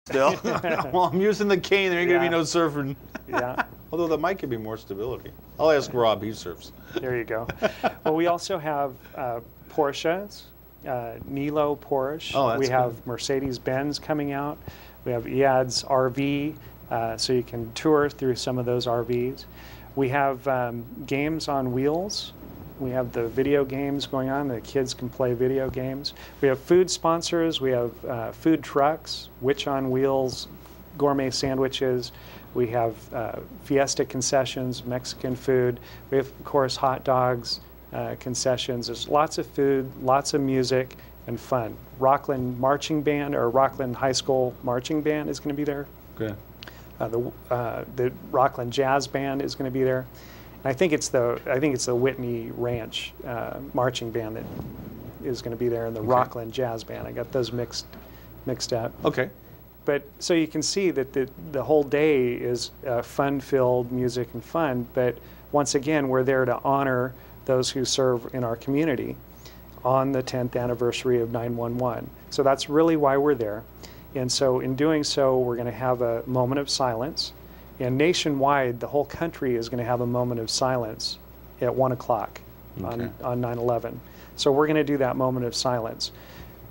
still. While I'm using the cane, there ain't going to be no surfing. Yeah. Although that might give me more stability. I'll ask Rob, he surfs. There you go. Well, we also have Porsches, Nilo Porsche. Oh, that's we have good. Mercedes-Benz coming out. We have EAD's RV, so you can tour through some of those RVs. We have games on wheels. We have the video games going on. The kids can play video games. We have food sponsors. We have food trucks, Witch on Wheels, gourmet sandwiches. We have Fiesta concessions, Mexican food. We have, of course, hot dogs, concessions. There's lots of food, lots of music, and fun. Rocklin Marching Band, or Rocklin High School Marching Band is going to be there. Okay. The Rocklin Jazz Band is going to be there. And I think it's the Whitney Ranch Marching Band that is going to be there, and the Rocklin Jazz Band. I got those mixed up. Okay. But so you can see that the whole day is fun-filled music and fun, but once again, we're there to honor those who serve in our community on the 10th anniversary of 911. So that's really why we're there. And so in doing so, we're going to have a moment of silence. And nationwide, the whole country is going to have a moment of silence at 1 o'clock on 9/11. So we're going to do that moment of silence.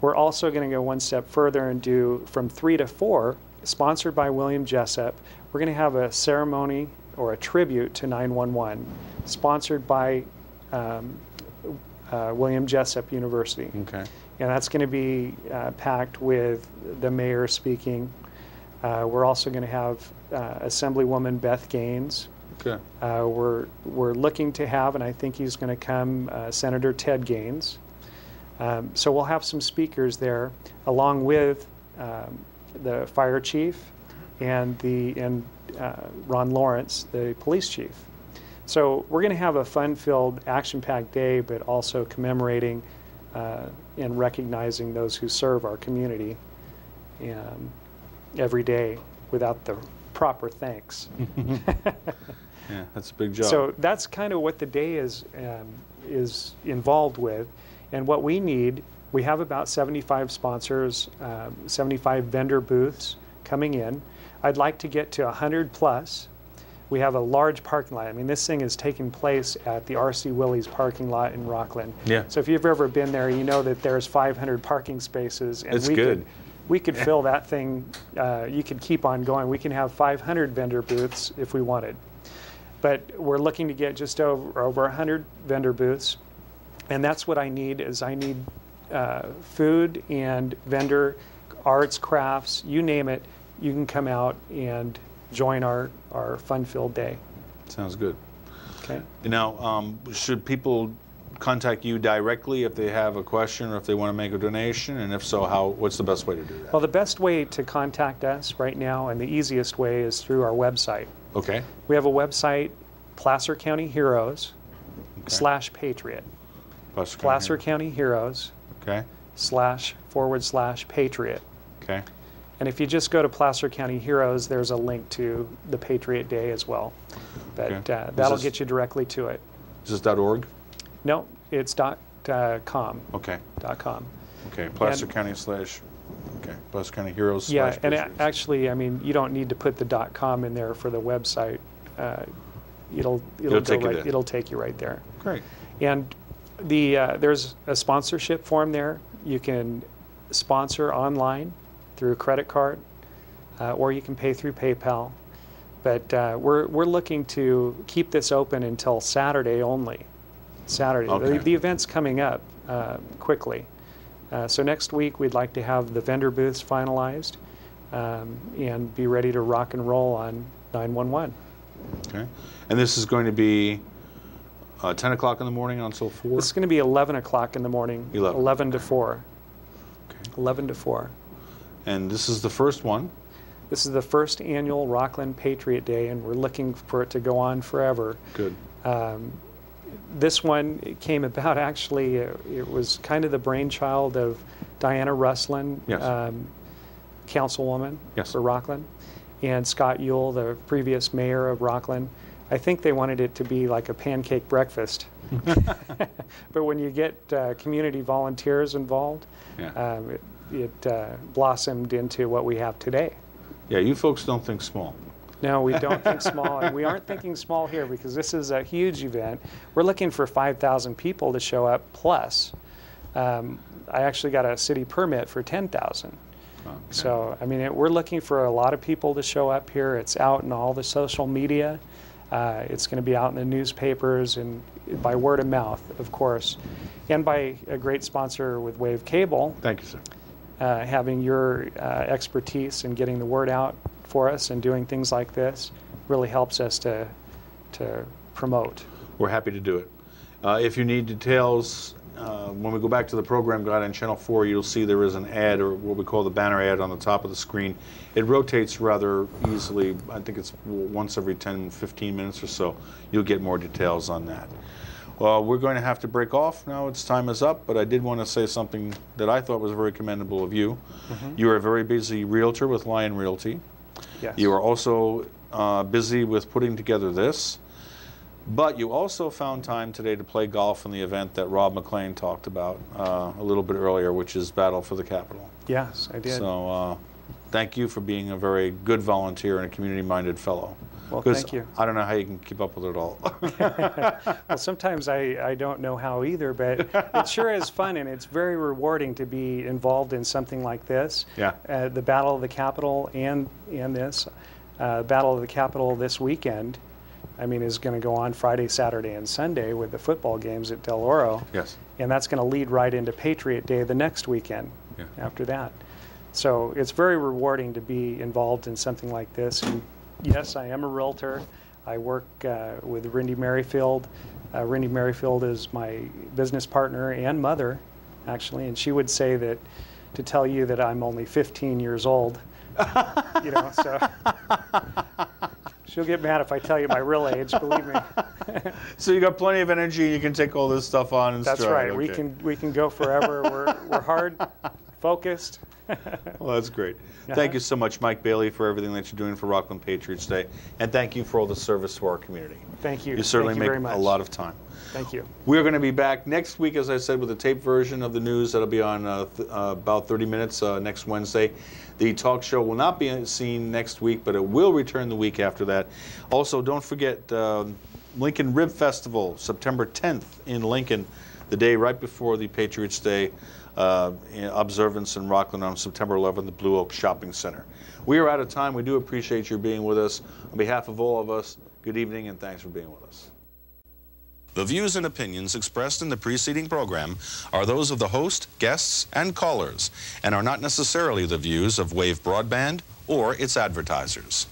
We're also going to go one step further and do from 3 to 4, sponsored by William Jessup. We're going to have a ceremony or a tribute to 911, sponsored by William Jessup University. Okay. And that's going to be packed with the mayor speaking. We're also going to have Assemblywoman Beth Gaines. Okay. We're looking to have, and I think he's going to come, Senator Ted Gaines. So we'll have some speakers there, along with the fire chief and Ron Lawrence, the police chief. So we're going to have a fun-filled, action-packed day, but also commemorating and recognizing those who serve our community every day without the proper thanks. Yeah, that's a big job. So that's kind of what the day is involved with. And what we need, we have about 75 sponsors, 75 vendor booths coming in. I'd like to get to 100 plus. We have a large parking lot. I mean, this thing is taking place at the R.C. Willey's parking lot in Rocklin. Yeah. So if you've ever been there, you know that there's 500 parking spaces. And it's good. We could fill that thing. You could keep on going. We can have 500 vendor booths if we wanted. But we're looking to get just over 100 vendor booths. And that's what I need, is I need food and vendor, arts, crafts, you name it. You can come out and join our fun-filled day. Sounds good. Okay. Now, should people contact you directly if they have a question or if they want to make a donation? And if so, what's the best way to do that? Well, the best way to contact us right now, and the easiest way, is through our website. Okay. We have a website, Placer County Heroes /Patriot. Placer County Heroes //Patriot. Okay. And if you just go to Placer County Heroes, there's a link to the Patriot Day as well. But that'll get you directly to it. Is this .org? No, it's .com. Okay. .com. Okay. Placer County Placer County Heroes. Yeah, and actually, I mean, you don't need to put the .com in there for the website. It'll take you right there. Great. And there's a sponsorship form there. You can sponsor online through a credit card, or you can pay through PayPal. But we're looking to keep this open until Saturday only. Saturday. Okay. The event's coming up quickly. So next week we'd like to have the vendor booths finalized and be ready to rock and roll on 9/11. Okay. And this is going to be 10 o'clock in the morning until 4? This is going to be 11 o'clock in the morning. 11 to 4. Okay. 11 to 4. And this is the first one? This is the first annual Rocklin Patriot Day, and we're looking for it to go on forever. Good. This one came about, actually, it was kind of the brainchild of Diana Russlin, yes. Councilwoman yes. for Rocklin, and Scott Ewell, the previous mayor of Rocklin. I think they wanted it to be like a pancake breakfast. But when you get community volunteers involved, yeah. it blossomed into what we have today. Yeah, you folks don't think small. No, we don't think small, and we aren't thinking small here because this is a huge event. We're looking for 5,000 people to show up plus. I actually got a city permit for 10,000. Okay. So, I mean, we're looking for a lot of people to show up here. It's out in all the social media. It's going to be out in the newspapers and by word of mouth, of course, and by a great sponsor with Wave Cable. Thank you, sir. Having your expertise in getting the word out for us and doing things like this really helps us to promote. We're happy to do it. If you need details, when we go back to the program guide on Channel 4, you'll see there is an ad, or what we call the banner ad, on the top of the screen. It rotates rather easily. I think it's once every 10, 15 minutes or so. You'll get more details on that. Well, we're going to have to break off now. Its time is up, but I did want to say something that I thought was very commendable of you. Mm-hmm. You are a very busy realtor with Lion Realty. Yes. You are also busy with putting together this, but you also found time today to play golf in the event that Rob McLean talked about a little bit earlier, which is Battle for the Capital. Yes, I did. So thank you for being a very good volunteer and a community-minded fellow. Well, thank you. I don't know how you can keep up with it all. Well, sometimes I don't know how either, but it sure is fun, and it's very rewarding to be involved in something like this. Yeah. The Battle of the Capital and this. Battle of the Capital this weekend, I mean, is going to go on Friday, Saturday, and Sunday with the football games at Del Oro. Yes. And that's going to lead right into Patriot Day the next weekend after that. So it's very rewarding to be involved in something like this. And yes, I am a realtor. I work with Rindy Merrifield. Rindy Merrifield is my business partner and mother, actually, and she would say that to tell you that I'm only 15 years old, you know, so she'll get mad if I tell you my real age, believe me. So you got plenty of energy, you can take all this stuff on and That's stride. right. Okay. We can go forever. We're hard, focused. Well, that's great. Thank you so much, Mike Bailey, for everything that you're doing for Rocklin Patriots Day, and thank you for all the service to our community. Thank you. You certainly Thank you make very much. a lot of time. Thank you. We're going to be back next week, as I said, with a taped version of the news. That'll be on about 30 minutes next Wednesday. The talk show will not be seen next week, but it will return the week after that. Also, don't forget Lincoln Rib Festival, September 10th in Lincoln, the day right before the Patriots Day observance in Rocklin on September 11th, the Blue Oak Shopping Center. We are out of time. We do appreciate your being with us. On behalf of all of us, good evening and thanks for being with us. The views and opinions expressed in the preceding program are those of the host, guests, and callers, and are not necessarily the views of Wave Broadband or its advertisers.